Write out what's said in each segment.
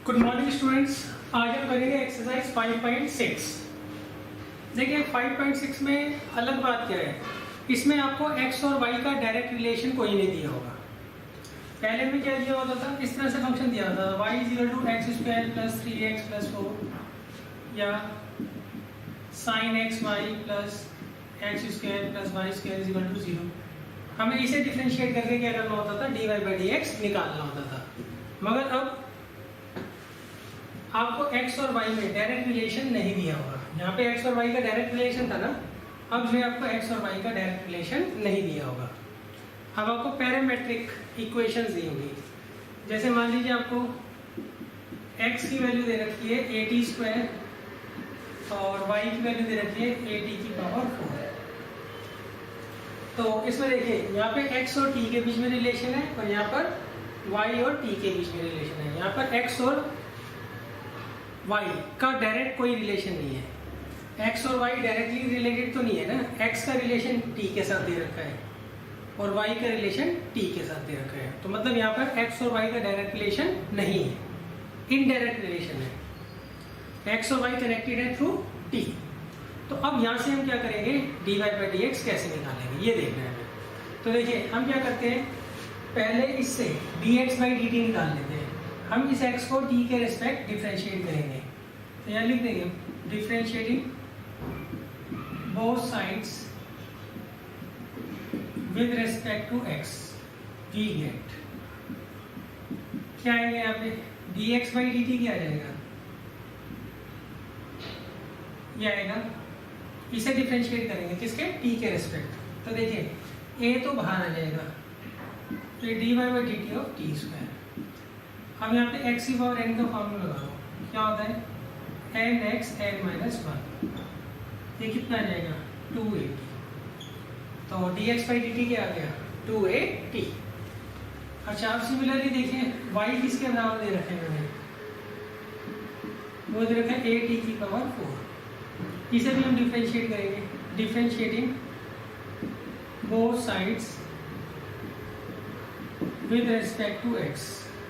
Good morning students. आज हम करेंगे एक्सरसाइज 5.6। देखिए 5.6 में अलग बात क्या है, इसमें आपको x और y का डायरेक्ट रिलेशन कोई नहीं दिया होगा। पहले में क्या दिया होता था, इस तरह से फंक्शन दिया होता था y = x² + 3x + 4 या sin xy + x² + y² = 0। हमें इसे डिफरेंशिएट करके क्या करना होता था, dy/dx निकालना होता था। मगर अब आपको x और y में डायरेक्ट रिलेशन नहीं दिया होगा। यहाँ पे x और y का डायरेक्ट रिलेशन था ना, अब जो है आपको x और y का डायरेक्ट रिलेशन नहीं दिया होगा। अब आपको पैरामेट्रिक इक्वेशंस दी होगी। जैसे मान लीजिए आपको x की वैल्यू दे रखी है at² और y की वैल्यू दे रखी है at⁴। तो इसमें देखिए यहाँ पे x और t के बीच में रिलेशन है और यहाँ पर y और t के बीच में रिलेशन है। यहाँ पर x और y का डायरेक्ट कोई रिलेशन नहीं है। x और y डायरेक्टली रिलेटेड तो नहीं है ना, x का रिलेशन t के साथ दे रखा है और y का रिलेशन t के साथ दे रखा है। तो मतलब यहाँ पर x और y का डायरेक्ट रिलेशन नहीं है, इनडायरेक्ट रिलेशन है। x और y कनेक्टेड है थ्रू t। तो अब यहाँ से हम क्या करेंगे, dy/dx कैसे निकालेंगे ये देखना है हमें। तो देखिए हम क्या करते हैं, पहले इससे dx/dt निकाल लेते हैं। हम इस x को t के रिस्पेक्ट डिफरेंशिएट करेंगे। तो यहाँ लिख देंगे differentiating both sides with respect to x, we get क्या आएगा यहाँ पे, dx/dt क्या आ जाएगा, ये आएगा। इसे डिफरेंशिएट करेंगे किसके, t के रिस्पेक्ट। तो देखिए a तो बाहर आ जाएगा, तो dy/dt ऑफ t²। अब यहाँ पे x की पावर n का फॉर्मूला लगाओ, क्या होता है nx n-1। ये कितना आ जाएगा 280। तो dx/dt क्या आ गया 280। अच्छा अब सिमिलरली देखिए y किसके बराबर दे रखे हैं मैंने, वो दे रखा है at⁴। इसे भी हम डिफरेंशिएट करेंगे, differentiating both sides with respect to x,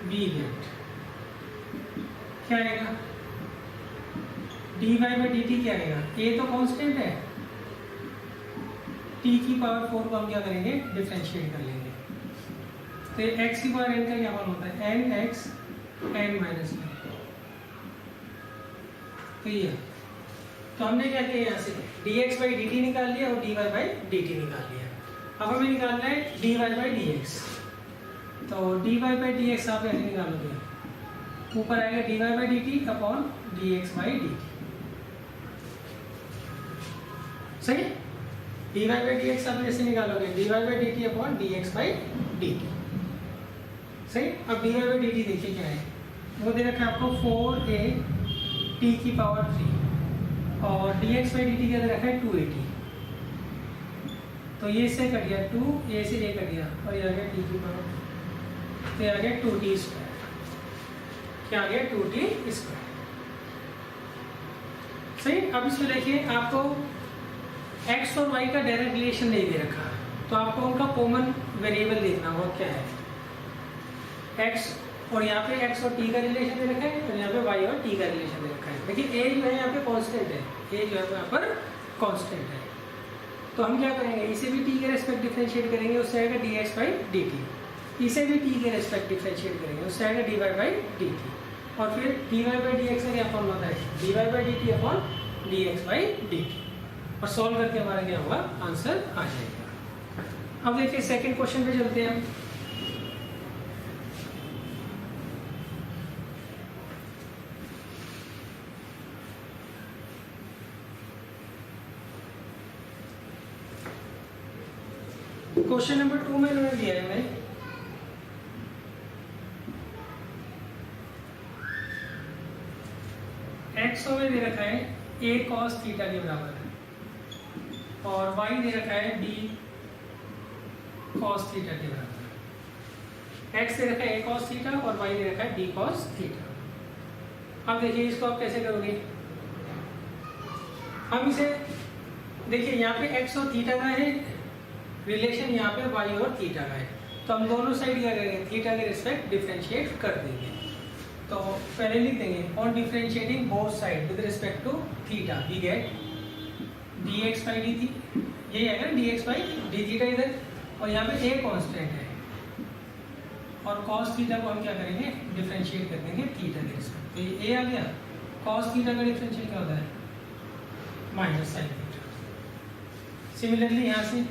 we get क्या आएगा, dy/dt क्या आएगा, a तो कांस्टेंट है, t⁴ को हम क्या करेंगे डिफरेंशिएट कर लेंगे। तो ये x की पावर n का क्या मान होता है nx n-1। तो ये तो हमने क्या किया, यहाँ से dx/dt निकाल लिया और dy/dt निकाल लिया। अब हमें निकालना है dy/dx। तो dy/dx आप ऐसे निकालोगे, ऊपर आएगा dy/dt अपॉन dx/dt। सही, dy/dx आप ऐसे निकालोगे dy/dt अपॉन dx/dt। सही। अब dy/dt देखिए क्या है, वो दे रखा है आपको 4at⁴ और dx/dt क्या दे रखा है 280। तो ये से कट गया 2, a से a कट गया और ये आ गया t⁴। तो ये आ गया 2t²। क्या आ गया 2t²। सही। अब इसमें देखिए आपको x और y का डायरेक्ट रिलेशन नहीं दे रखा, तो आपको उनका कॉमन वेरिएबल देखना होगा क्या है। x और यहाँ पे x और t का रिलेशन दे रखा है और यहाँ पे y और t का रिलेशन दे रखा है। देखिए a जो है यहाँ पे कांस्टेंट है, a जो है यहाँ पर कांस्टेंट है। तो हम क्या करेंगे, इसे भी t के रेस्पेक्ट डिफरेंशिएट करेंगे, उससे आएगा dx/dt। इसे भी t के रेस्पेक्ट डिफरेंशिएट करेंगे, उससे आएगा dy/dt। और फिर dy/dx का क्या फॉर्म होता है, dy/dt अपॉन dx/dt। और सॉल्व करके हमारा क्या होगा, आंसर आ जाएगा। अब देखिए सेकंड क्वेश्चन पे चलते हैं हम। क्वेश्चन नंबर 2 में इन्होंने दिया है हमें x में दे रखा है a cos θ के बराबर है और y दे रखा है b cos θ के बराबर है। x दे रखा है a cos θ और y दे रखा है b cos θ। अब देखिए इसको आप कैसे करोगे, हम इसे देखिए यहाँ पे x और θ का है रिलेशन, यहाँ पे y और θ का है, तो हम दोनों साइड क्या करेंगे, थीटा के रिस्पेक्ट डिफरेंशिएट कर देंगे। तो पहले लिख देंगे on differentiating both side with respect to theta we get dx by d theta, यही है ना dx बाई डी थीटा इधर, और यहाँ पे a कांस्टेंट है और cos थीटा को हम क्या करेंगे डिफरेंशिएट कर देंगे थीटा के रिस्पेक्ट, तो ये a आ गया। cos थीटा का डिफरेंशिएट क्या होता है माइनस साइन थीटा। सिमिलरली यहाँ से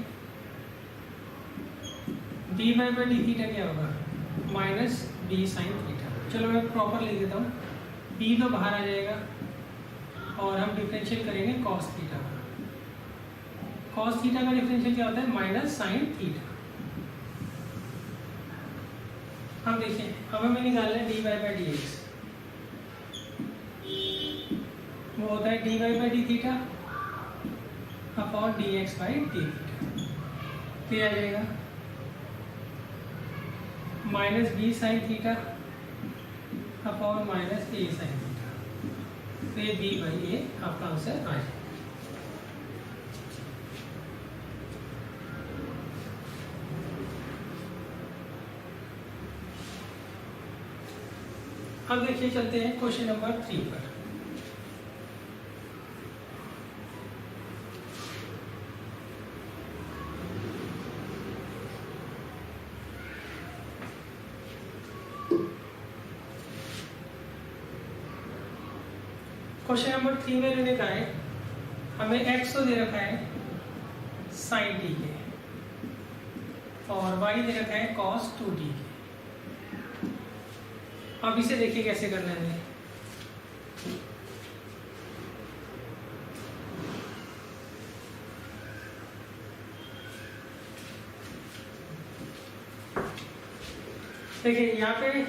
D by by D theta क्या होगा माइनस बी साइन थीटा। चलो मैं प्रॉपर लिख देता हूँ, b तो बाहर आ जाएगा और हम डिफरेंशिएट करेंगे cos थीटा का। cos थीटा का डिफरेंशियल क्या होता है माइनस साइन थीटा। हम देखिए अब हमें निकालना है D Y by D X, वो होता है D Y by D theta upon D X by D theta, फिर आ जाएगा minus B sine theta upon minus A sine theta, तो ये बी बाई ए आपका आंसर आ जाएगा। अब देखिए चलते हैं क्वेश्चन नंबर 3 पर। क्वेश्चन नंबर 3 में मैंने कहा है हमें x तो दे रखा है साइन टी के और y दे रखा है cos 2t के। अब इसे देखिए कैसे करना है। देखिए यहाँ पे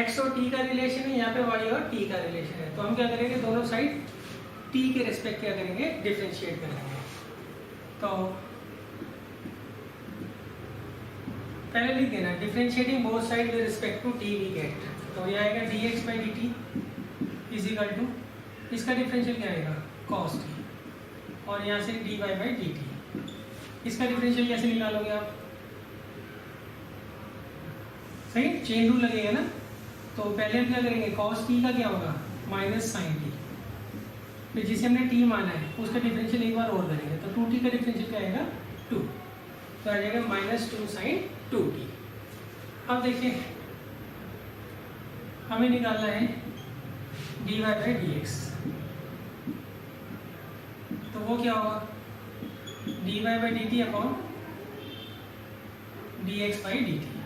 x और t का रिलेशन है, यहाँ पे y और t का रिलेशन है, तो हम क्या करेंगे दोनों साइड t के रिस्पेक्ट क्या करेंगे डिफरेंशिएट करेंगे। तो पहले लिख देना differentiating both side with respect to t we get, तो ये आएगा dx by d t is equal to, इसका डिफरेंशियल क्या आएगा cos t, और यहाँ से dy बाई डी टी, इसका डिफरेंशियल कैसे निकालोगे आप, सही चेन रूल लगेगा ना। तो पहले हम क्या करेंगे cos t का क्या होगा माइनस साइन टी, फिर जिसे हमने t माना है उसका डिफरेंशियल एक बार और करेंगे, तो 2t का डिफरेंशियल क्या आएगा 2, तो आ जाएगा माइनस 2 साइन 2t। अब देखिए हमें निकालना है dy बाई डी एक्स, तो वो क्या होगा dy by d t upon dx by d t.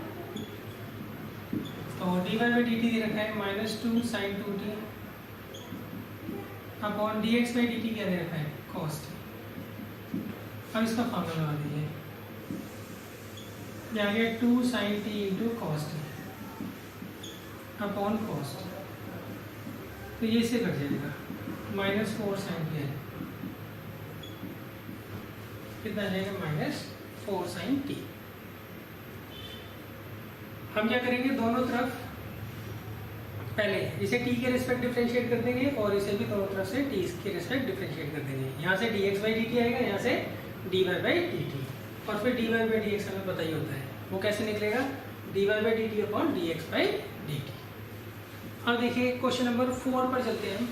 तो dy बाई डी टी दे रखा है minus 2 sine 2t upon dx by d t क्या दे रखा है cos t। अब इसका फॉर्मूला लगा दीजिए, ये आ गया 2 sine t into cos t upon cos t, तो ये इससे कट जाएगा माइनस 4 साइन टी है, कितना आ जाएगा माइनस 4 साइन टी। हम क्या करेंगे दोनों तरफ पहले इसे t के रिस्पेक्ट डिफरेंशिएट कर देंगे और इसे भी दोनों तरफ से t के रिस्पेक्ट डिफरेंशिएट कर देंगे। यहाँ से dx बाई डी टी आएगा, यहाँ से dy बाई डी टी, और फिर dy बाई डी एक्स हमें पता ही होता है वो कैसे निकलेगा dy by d t upon D X by d T. अब देखिए क्वेश्चन नंबर 4 पर चलते हैं हम।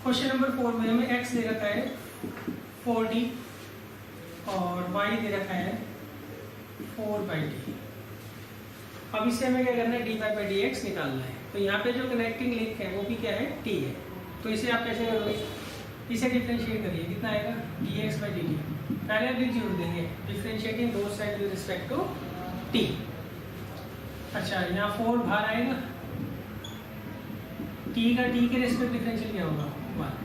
क्वेश्चन नंबर 4 में हमें x दे रखा है 4t और y दे रखा है 4/t। अब इससे हमें क्या करना है dy बाई डी एक्स निकालना है, तो यहाँ पे जो कनेक्टिंग लिंक है वो भी क्या है t है, तो इसे आप कैसे करोगे इसे डिफरेंशिएट करिए, कितना आएगा dx बाई डी टी, पहले आप जोड़ देंगे differentiating both side with respect to t। अच्छा यहाँ 4 बाहर आएगा, t का t के रिस्पेक्ट डिफरेंशियल क्या होगा 1,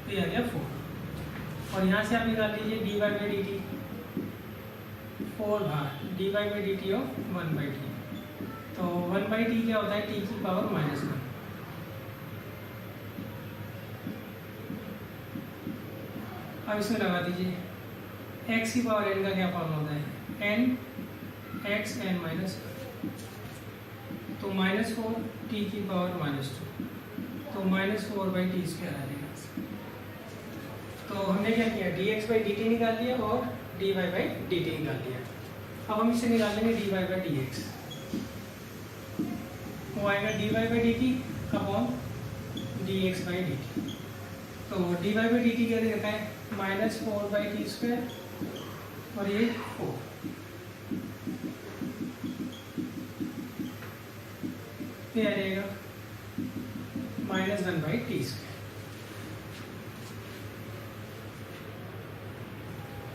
तो ये आ गया 4, और यहाँ से आप निकाल लीजिए dy बाई डी टी, 4 बाहर dy by d T of 1/t, तो 1/t क्या होता है t की पावर -1। अब इसमें लगा दीजिए x की पावर n का क्या फॉर्म होता है n x n माइनस, तो -4 t की पावर -2, तो -4/t² आ जाएगा। तो हमने क्या किया, dx/dt निकाल लिया और dy/dt निकाल लिया। अब हम इसे निकाल लेंगे dy/dx। वो आएगा dy/dt अपॉन dx/dt। तो dy/dt क्या दे रखा है, -4/t² और ये 4। ये आ जाएगा -1/t²।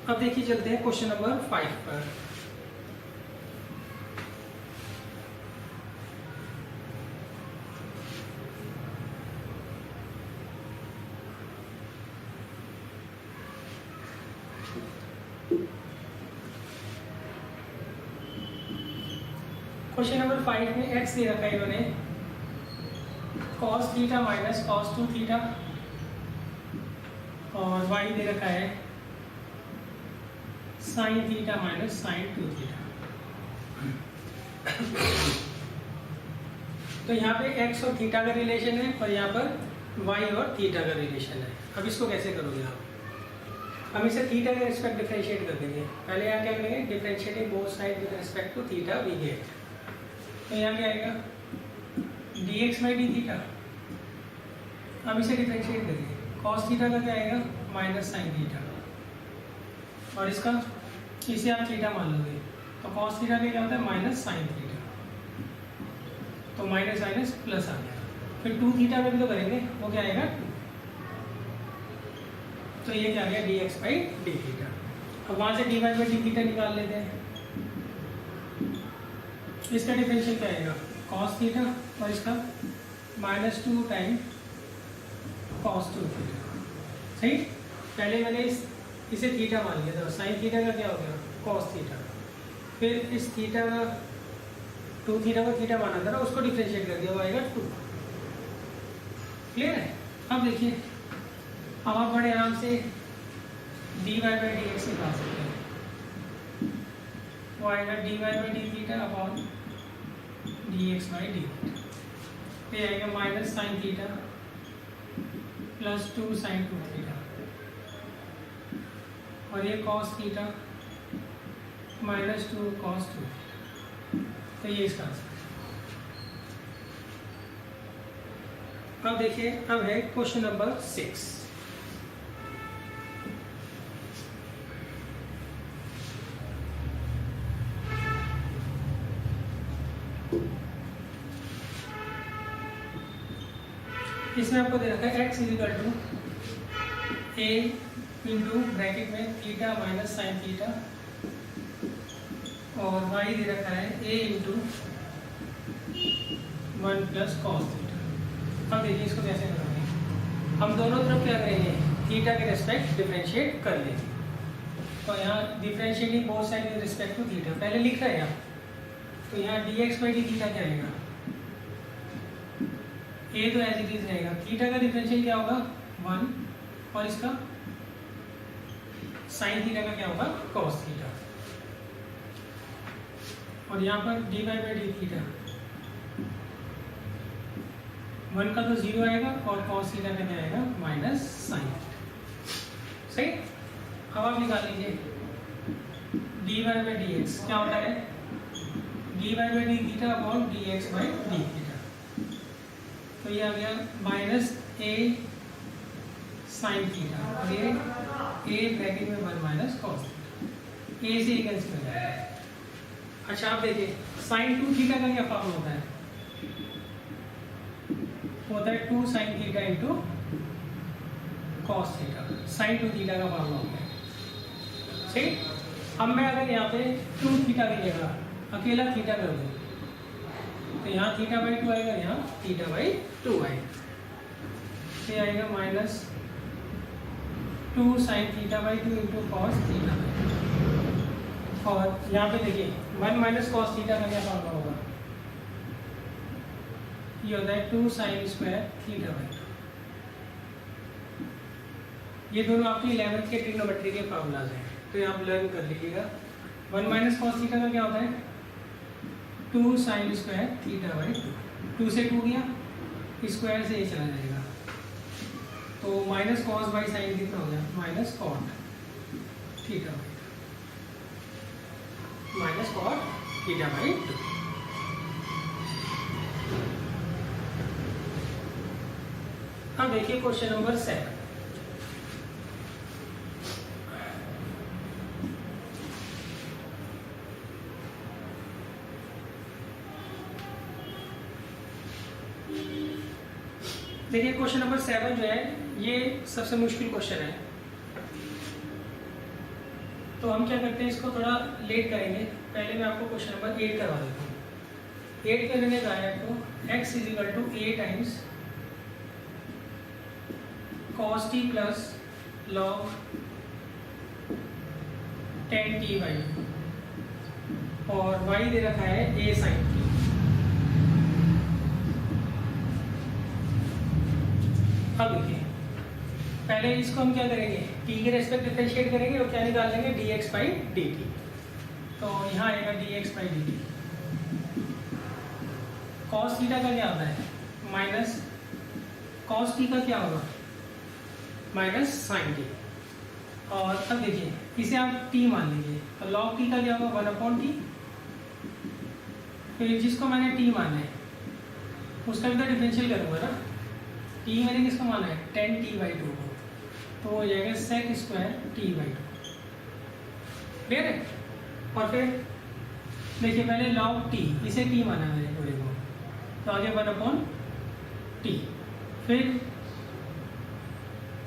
अब देखिए चलते हैं क्वेश्चन नंबर 5 पर। क्वेश्चन नंबर 5 में x दे रखा है इन्होंने cos theta minus cos 2 theta और y दे रखा है sin theta minus sin 2 theta. तो यहाँ पे x और थीटा का रिलेशन है और यहाँ पर y और थीटा का रिलेशन है। अब इसको कैसे करोगे आप, हम इसे थीटा के रिस्पेक्ट डिफरेंशिएट कर देंगे। पहले यहाँ क्या करेंगे, differentiating both side with respect to theta we get. तो यहाँ क्या आएगा dx/d थीटा। अब इसे डिफरेंशिएट करिए, cos थीटा का क्या आएगा माइनस sin थीटा और इसका इसे आप थीटा मान लोगे तो cos थीटा का क्या होता है माइनस sin थीटा। तो माइनस माइनस प्लस आ गया। फिर 2 थीटा में भी तो करेंगे, वो क्या आएगा 2। तो ये क्या आ गया dx/d थीटा। अब वहाँ से dy/d थीटा निकाल लेते हैं। इसका डिफरेंशियल क्या आएगा cos थीटा और इसका -2 टाइम cos 2 थीटा। सही, पहले मैंने इसे थीटा मान लिया था, sin थीटा का क्या हो गया cos थीटा। फिर इस थीटा का 2 थीटा को थीटा माना था ना, उसको डिफरेंशिएट कर दिया, वो आएगा 2। क्लियर है। अब देखिए, अब आप बड़े आराम से dy/dx निकाल सकते हैं। वो आएगा dy/d थीटा अपॉन dx/d। ये आएगा minus sin theta plus 2 sin 2 theta और ये cos थीटा -2 cos 2। तो ये इसका आंसर है। अब देखिए, अब है क्वेश्चन नंबर 6। इसमें आपको दे रखा है x is equal to a into bracket में थीटा माइनस साइन थीटा और y दे रखा है a into 1 plus cos theta. अब देखिए इसको कैसे करेंगे, हम दोनों तरफ क्या करेंगे थीटा के रिस्पेक्ट डिफरेंशिएट कर लेंगे। तो यहाँ differentiating both side with respect to theta पहले लिख रहे हैं आप। तो यहाँ dx/d थीटा क्या आएगा, a तो एज इट इज रहेगा, थीटा का डिफरेंशियल क्या होगा 1 और इसका साइन थीटा का क्या होगा cos थीटा और यहाँ पर dy/d थीटा 1 का तो 0 आएगा और cos थीटा का क्या आएगा माइनस साइन। सही, अब आप निकाल लीजिए dy/dx क्या होता है dy/d theta upon dx/d theta. तो ये आ गया माइनस a साइन थीटा और ये a ब्रैकेट में 1 माइनस कॉस थीटा, a से ये कैंसिल हो जाएगा। अच्छा आप देखिए साइन 2 थीटा का क्या फॉर्मूला होता है, होता है 2 sine theta into cos theta. Sine 2 theta का फॉर्मूला होता है। सही, अब मैं अगर यहाँ पे 2 थीटा की जगह अकेला थीटा कर दूँ तो यहाँ थीटा/2 आएगा, यहाँ थीटा/2 आएगा। ये आएगा minus 2 sign थीटा/2 into cos theta. और यहाँ पे देखिए 1 माइनस कॉस थीटा का क्या फॉर्मूला होगा, ये होता है 2 साइन स्क्वायर थीटा/2। ये दोनों आपकी 11th के ट्रिग्नोमेट्री के फॉर्मूलाज हैं, तो ये आप लर्न कर लीजिएगा। 1 माइनस कॉस थीटा का क्या होता है 2 साइन स्क्वायर थीटा/2। 2 से 2 गया, स्क्वायर से ये चला जाएगा माइनस कॉस बाई साइन कितना हो गया, minus cot theta by, minus cot theta by 2। अब देखिए क्वेश्चन नंबर 7। देखिए क्वेश्चन नंबर 7 जो है ये सबसे मुश्किल क्वेश्चन है, तो हम क्या करते हैं, इसको थोड़ा लेट करेंगे। पहले मैं आपको क्वेश्चन नंबर 8 करवा देता हूँ। 8 के मैंने कहा है आपको x is equal to a times cos t प्लस log 10t बाई, और y दे रखा है a sin t। अब देखिए पहले इसको हम क्या करेंगे, t के रेस्पेक्ट डिफरेंशिएट करेंगे और क्या निकाल लेंगे, dx बाई dt। तो यहाँ आएगा dx by dt। cos theta का क्या होता है, माइनस cos t का क्या होगा, माइनस साइन t। और अब देखिए इसे आप t मान लीजिए, तो log t का क्या होगा, 1/t। फिर जिसको मैंने t माना है उसका भी तो डिफरेंशियल करूँगा ना। t मैंने किसको माना है, 10t बाई 2 को, तो हो जाएगा sec square t by 2। Clear है। और फिर देखिए पहले log t, इसे t माना है मैंने पूरे को, तो आगे 1/t। फिर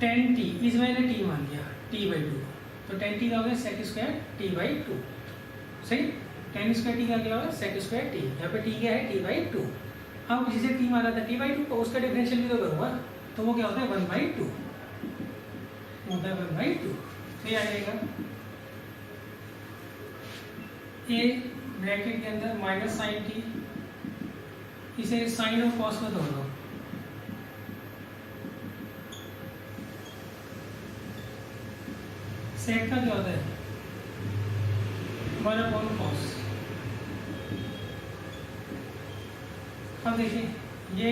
10t, इस मैंने t मान लिया t बाई 2, तो 10t का हो गया sec स्क्वायर t बाई 2। सही, 10 स्क्वायर t का क्या होगा, sec स्क्वायर t। यहाँ पे t क्या है, t बाई 2। अब जिसे t माना था t बाई 2 को, उसका डिफरेंशियल भी तो करूँगा, तो वो क्या होता है 1/2, होता है 1/2। तो आ जाएगा a ब्रैकेट के अंदर माइनस साइन t, इसे साइन और कॉस में तोड़ दो, सेक का क्या होता है 1/cos। अब देखिए ये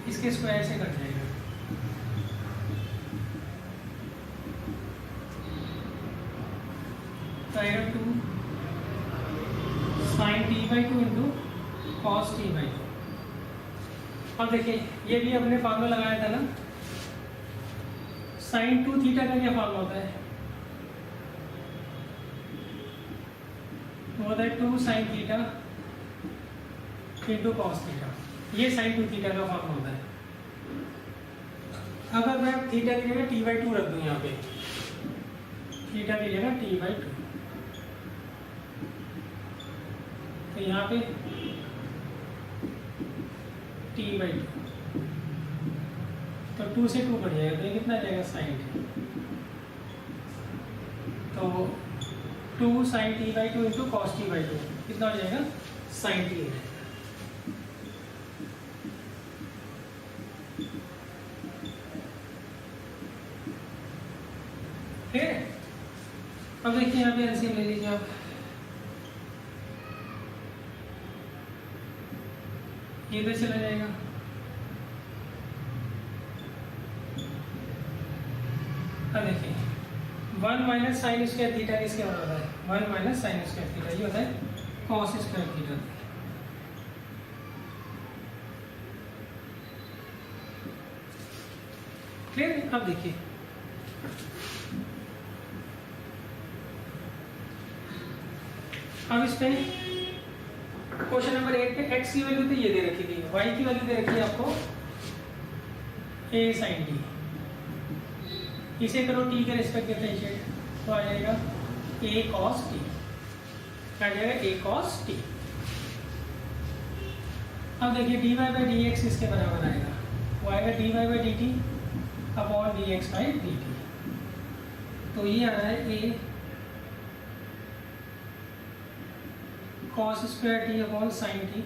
इसके स्क्वायर से कट जाएगा, तो आएगा 2 sine t by 2 into cos t by 2। अब देखिए ये भी अपने फार्मूला लगाया था ना, साइन 2 थीटा का क्या फार्मूला होता है, वो होता है 2 sine theta into cos theta. ये साइन 2 थीटा का फॉर्म होता है। अगर मैं थीटा की जगह t बाई 2 रख दूं, यहाँ पे थीटा की जगह t बाई 2, तो यहाँ पे t बाई 2, तो 2 से 2 बढ़ जाएगा, तो ये कितना जाएगा साइन t। तो 2 sine t by 2 into cos t by 2 कितना हो जाएगा, साइन t हो जाएगा। ठीक है। अब देखिए यहाँ पे एलसीएम ले लीजिए आप, ये इधर चला जाएगा, अब देखिए 1 माइनस साइन स्क्वायर थीटा किसके बराबर है, 1 माइनस साइन स्क्वायर थीटा, ये होता है कॉस स्क्वायर थीटा। क्लियर। अब देखिए अब इस पे क्वेश्चन नंबर 8 पे x की वैल्यू तो ये दे रखी थी, y की वैल्यू दे रखी है आपको a sin t। इसे करो t के रिस्पेक्ट डिफरेंशिएट, तो आ जाएगा a cos t, आ जाएगा a cos t। अब देखिए dy बाई dx इसके बराबर आएगा, वो आएगा dy by dt upon dx by dt। तो ये आ रहा है a cos square t upon sine t,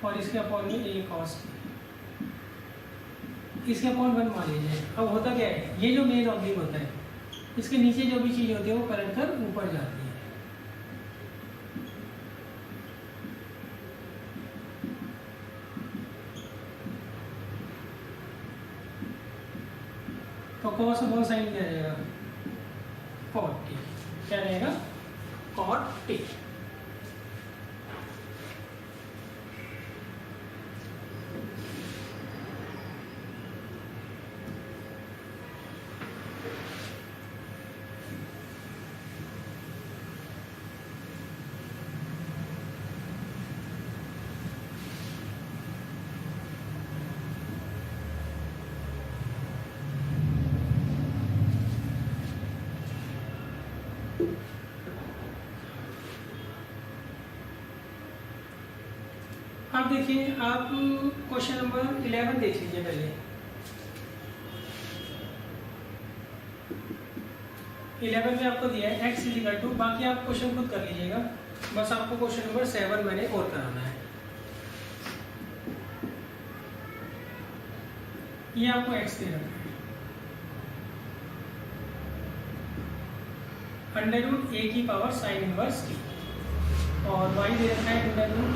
और इसके अपॉन में a cos t, इसके अपॉन 1 मान लीजिए। अब होता क्या है, ये जो मेन ऑब्जेक्ट होता है इसके नीचे जो भी चीज़ होती है वो पलट कर ऊपर जाती है। तो कॉस अपॉन साइन क्या रहेगा, कॉट टी। क्या रहेगा, कॉट टी। अब देखिए, आप क्वेश्चन नंबर 11 देख लीजिए पहले। 11 में आपको दिया है x इजिकल टू, बाकी आप क्वेश्चन खुद कर लीजिएगा, बस आपको क्वेश्चन नंबर 7 मैंने और कराना है। ये आपको x दे रखा है, अंडर रूट a की पावर साइन इनवर्स t, और y दे रखा है अंडर रूट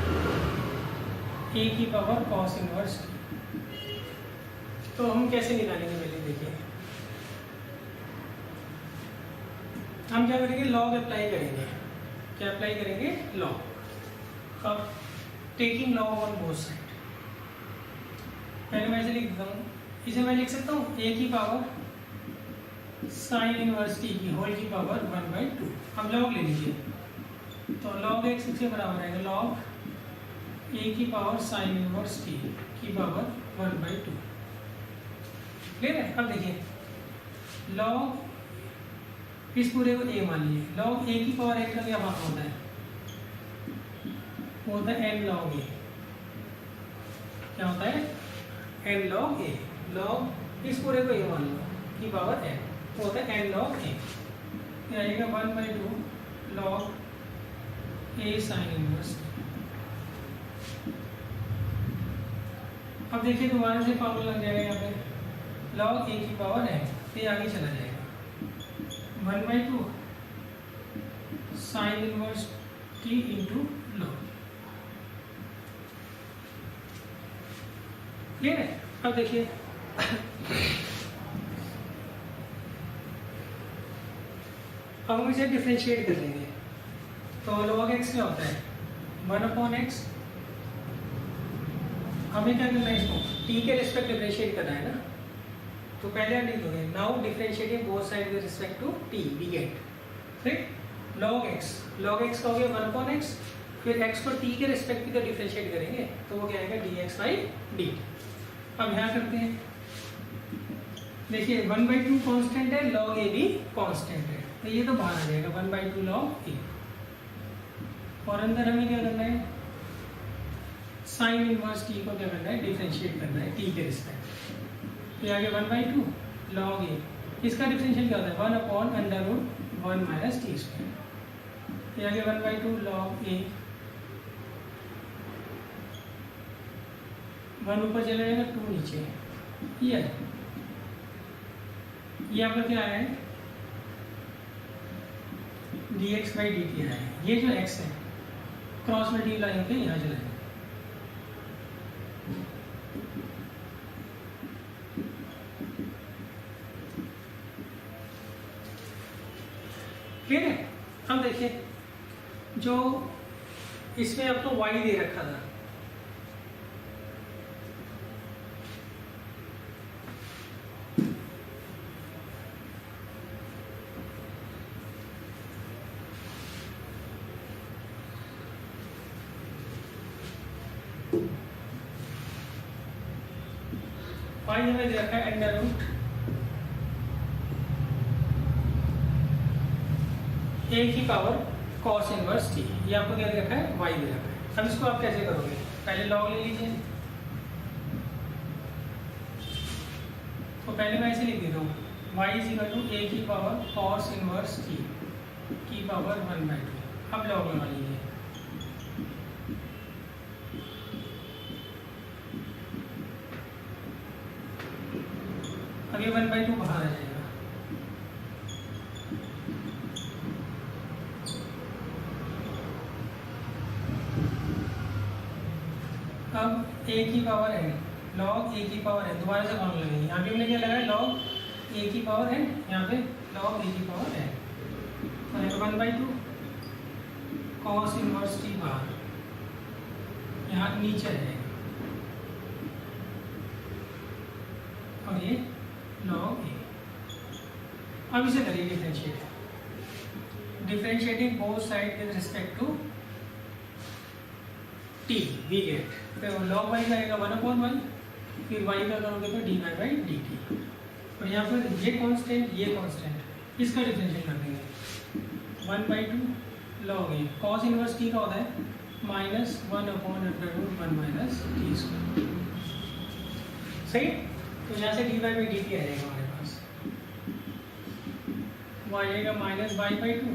a की पावर कॉस इनवर्स t। तो हम कैसे निकालेंगे, पहले देखिए। हम क्या करेंगे, लॉग अप्लाई करेंगे। क्या अप्लाई करेंगे, लॉग। अब taking log on both side, पहले मैं इसे लिख देता हूँ। इसे मैं लिख सकता हूँ a की पावर साइन इनवर्स t की होल की पावर 1/2। अब लॉग ले लीजिए, तो लॉग x किसके बराबर आएगा, लॉग a की पावर साइन इनवर्स t की पावर 1/2। क्लियर है। अब देखिए, लॉग इस पूरे को a मान लीजिए, लॉग a की पावर एक का क्या मान होता है, वो होता है n log a। क्या होता है, n log a। लॉग इस पूरे को a मान लो की पावर n, वो होता है n log a। क्या आएगा 1/2 log a साइन इनवर्स। अब देखिए, दोबारा से फॉर्मूला लग जाएगा यहाँ पे, log a की पावर n, ये आगे चला जाएगा 1/2 sine inverse t into log। Clear है। अब देखिए, अब हम इसे डिफरेंशिएट कर लेंगे। तो log x क्या होता है, 1/x। हमें क्या करना है, इसको t के रिस्पेक्ट डिफरेंशिएट करना है ना, तो पहले हम लिख दोगे now differentiating both side with respect to t we get, ठीक। log x का हो गया 1/x, फिर x को t के रिस्पेक्ट की तो डिफरेंशिएट करेंगे, तो वो क्या आएगा dx/dt। अब यहाँ करते हैं, देखिए 1/2 कांस्टेंट है, log a भी कांस्टेंट है, तो ये तो बाहर आ जाएगा 1/2 log a। और अंदर हमें क्या करना है, साइन इनवर्स t को क्या करना है, डिफरेंशिएट करना है t के रिस्पेक्ट। ये आगे 1/2 log a, इसका डिफरेंशिएट क्या होता है, 1/√1 माइनस टी स्क्वायर। ये आगे 1/2 log a, 1 ऊपर चला जाएगा, 2 नीचे। ये आपका क्या आया है, dx/dt आया है। ये जो x है क्रॉस मल्टीप्लाई होकर यहाँ चला जाएगा। क्लियर है। अब देखिए, जो इसमें आपको y दे रखा था, y हमें दे रखा है अंडर रूट a की पावर cos इनवर्स t। ये आपको क्या दे रखा है, y दे रखा है। अब इसको आप कैसे करोगे, पहले log ले लीजिए। तो पहले मैं ऐसे लिख देता हूँ, y = a की पावर cos इनवर्स t की पावर 1/2। अब log लगा लीजिए। अब ये 1/2 बाहर आ जाएगा। अब a की पावर n, log a की पावर n, दोबारा से फॉर्मूला लगेंगे। यहाँ भी हमने क्या लगाया, log ए की पावर n, यहाँ पे log a की पावर n, तो 1/2 cos इनवर्स t बार यहाँ नीचे रहेगा और ये log a। अब इसे करिए differentiate, differentiating both side with respect to t we get, फिर log y का आएगा 1/1, फिर y का करोगे तो dy/dt, और यहाँ पर ये कांस्टेंट ये कांस्टेंट, इसका डिफरेंशिएट कर देंगे 1/2 log a, cos inverse t का होता है -1/√1 - t²। सही, तो यहाँ से dy/dt आ जाएगा हमारे पास, y आएगा -y/2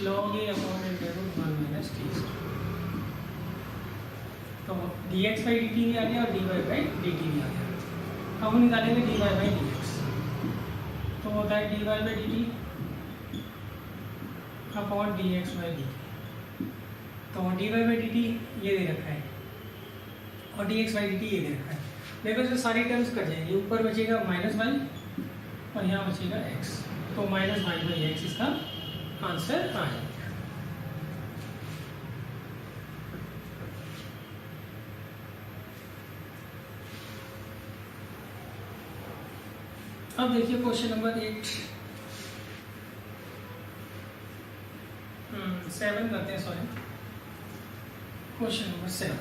log a/√1 - t²। तो dx/dt भी आ गया और dy/dt भी आ गया। अब हम निकालेंगे dy/dx, तो होता है dy/dt अपॉन dx/dt। तो dy/dt ये दे रखा है और dx/dt ये दे रखा है। देखो इसमें सारी टर्म्स कट जाएंगी, ऊपर बचेगा -y और यहाँ बचेगा x, तो -y/x इसका आंसर आ जाएगा। अब देखिए क्वेश्चन नंबर 7 करते हैं, sorry question number 7।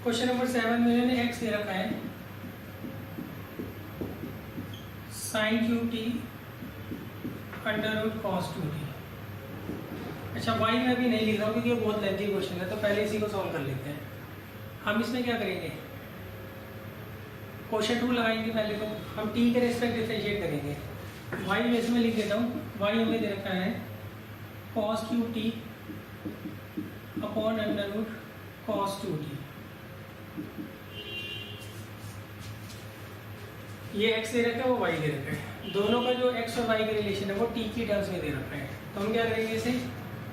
Question number 7 में मैंने x दे रखा है sin qt √cos 2t। अच्छा, y में अभी नहीं लिख रहा हूँ क्योंकि ये बहुत लेंथी क्वेश्चन है, तो पहले इसी को सॉल्व कर लेते हैं। हम इसमें क्या करेंगे, क्वेश्चन 2 लगाएंगे पहले, तो हम t के रेस्पेक्ट डिफरेंशिएट करेंगे। y में इसमें लिख देता हूँ, y हमें दे रखा है cos qt upon √cos 2t। ये x दे रखा है, वो y दे रखा है, दोनों का जो x और y का रिलेशन है वो t की टर्म्स में दे रखा है। तो हम क्या करेंगे, इसे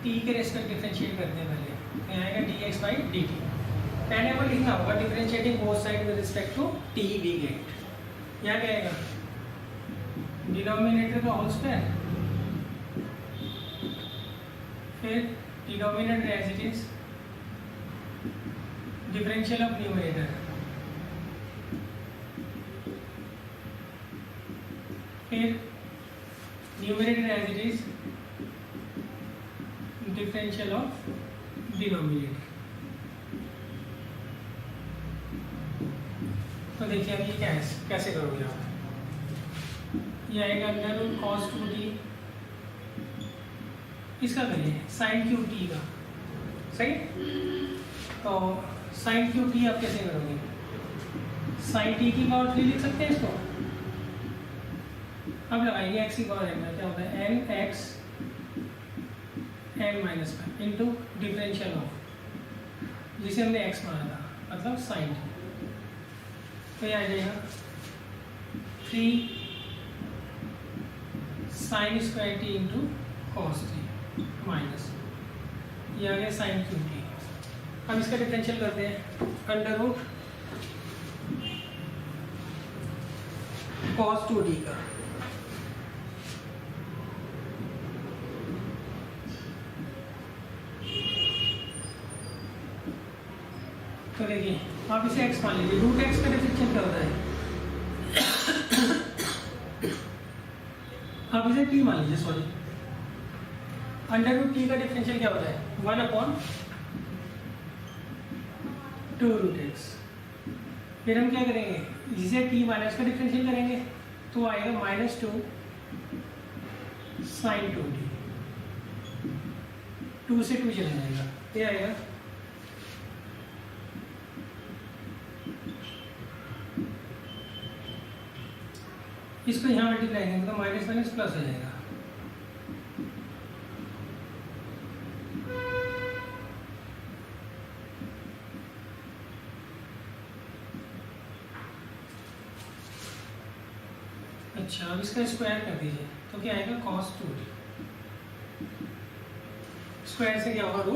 t के रेस्पेक्ट डिफरेंशिएट करते हैं पहले, तो यहाँ आएगा dx/dt। पहले पर लिखना होगा differentiating both side with respect to t we get. यहाँ क्या आएगा, डिनोमिनेटर का होल स्क्वायर, फिर denominator as it is, differential of numerator, फिर numerator as it is, differential of denominator. तो देखिए अब ये कैसे करोगे आप, ये आएगा √cos 2t, इसका करिए sin qt का, सही। तो sin qt आप कैसे करोगे, sin t की पावर 3 लिख सकते हैं इसको। अब लगाएंगे x की पावर n में, क्या होता है nx n-1 into differential of, जिसे हमने x माना था, मतलब sin t। तो ये आ जाएगा 3 sin square t into cos t minus, ये आ गया sin qt। अब इसका डिफरेंशियल करते हैं, √ cos 2t का, तो देखिए आप इसे x मान लीजिए, √x का डिफरेंशियल क्या होता है, आप इसे t मान लीजिए, सॉरी, √t का डिफरेंशियल क्या होता है 1/2√x। फिर हम क्या करेंगे, इसे t माइनस का डिफरेंशियल करेंगे, तो आएगा -2 sin 2t, 2 से 2 चला जाएगा, ये आएगा इसको यहाँ मल्टीप्लाई करेंगे तो -1 प्लस हो जाएगा। अच्छा, अब इसका स्क्वायर कर दीजिए, तो क्या आएगा cos 2t, स्क्वायर से क्या होगा √